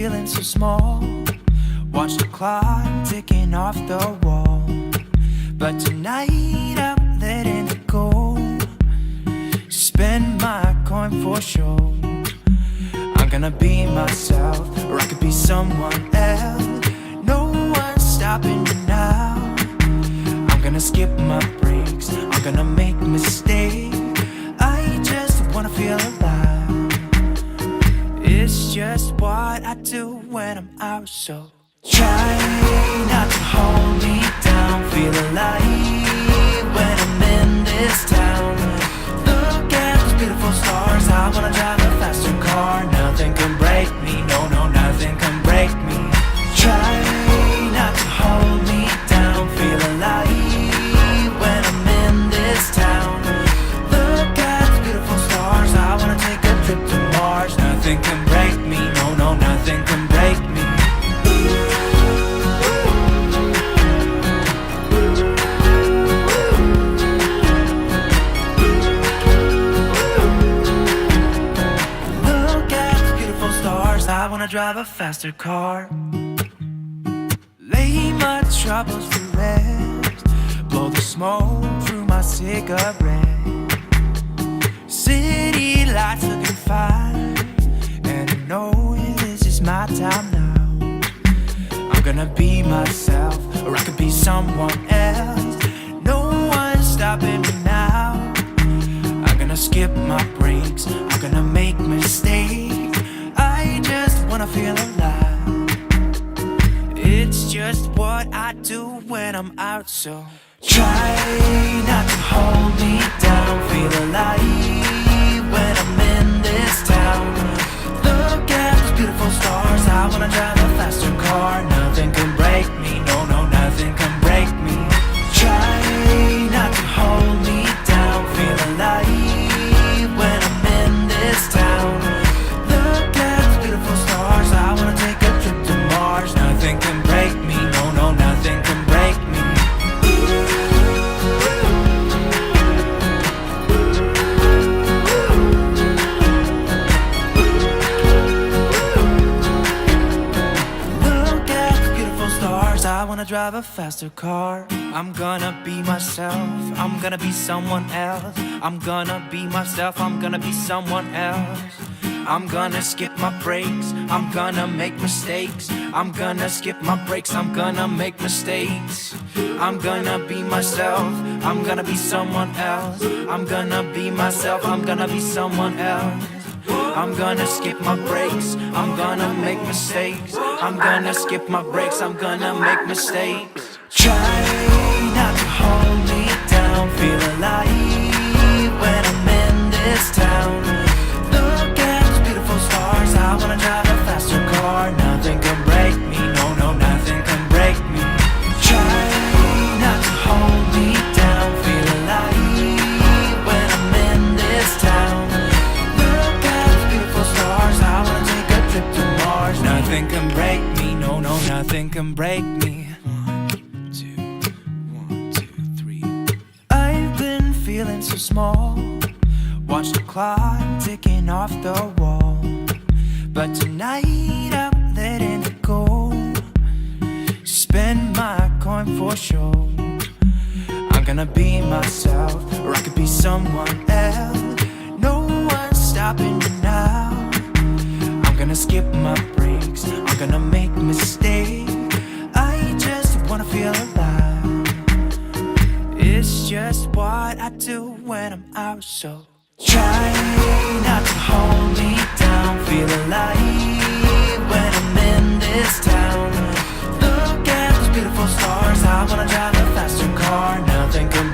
feeling so small. Watch the clock ticking off the wall. But tonight I'm letting it go. Spend my coin for sure. I'm gonna be myself, or I could be someone else. No one's stopping me now. I'm gonna skip my breaks, I'm gonna make mistakes. I just wanna feel alive. It's just what I do when I'm out, so try not to hold me down. Feel alive when I'm in this town. Look at those beautiful stars. I wanna drive a faster car. Nothing can break me, no, no, nothing can break me. Try not to hold me down. Feel alive when I'm in this town. Look at those beautiful stars. I wanna take a trip to Mars. Nothing can break me, no, no, nothing can break me. I wanna drive a faster car. Lay my troubles to rest. Blow the smoke through my cigarette. City lights looking fine, and I know this is my time now. I'm gonna be myself, or I could be someone else. No one's stopping me now. I'm gonna skip my breaks, I'm gonna make mistakes. I just wanna feel alive. It's just what I do when I'm out, so try not to hold me down. Feel alive when I'm in this town. Look at those beautiful stars. I wanna drive a faster car. Nothing can break me, no, no, nothing can break me. Try not to hold me down. Feel alive when I'm in this town. I wanna take a trip to Mars. Nothing can break me, no, no, nothing can break me. Look at the beautiful stars. I wanna drive a faster car. I'm gonna be myself, I'm gonna be someone else. I'm gonna be myself, I'm gonna be someone else. I'm gonna skip my breaks, I'm gonna make mistakes. I'm gonna skip my breaks, I'm gonna make mistakes. I'm gonna be myself, I'm gonna be someone else. I'm gonna be myself, I'm gonna be someone else. I'm gonna skip my breaks, I'm gonna make mistakes. I'm gonna skip my breaks, I'm gonna make mistakes. Try not to hold me down. Feel alive when I'm in this town. Look at those beautiful stars. I wanna drive a faster car. Nothing can break me, no, no, nothing can break me. Try not to hold me down. Feel alive when I'm in this town. Look at those beautiful stars. I wanna take a trip to Mars. Nothing can break me, no, no, nothing can break me. 1, 2, 3. I've been feeling so small. Watch the clock ticking off the wall. But tonight I'm letting it go. Spend my coin for sure. I'm gonna be myself, or I could be someone else. No one's stopping me now. I'm gonna skip my breaks, I'm gonna make mistakes. I just wanna feel alive. It's just what I do when I'm out, so try not to hold me down. Feel alive when I'm in this town. Look at those beautiful stars. I wanna drive a faster car. Nothing can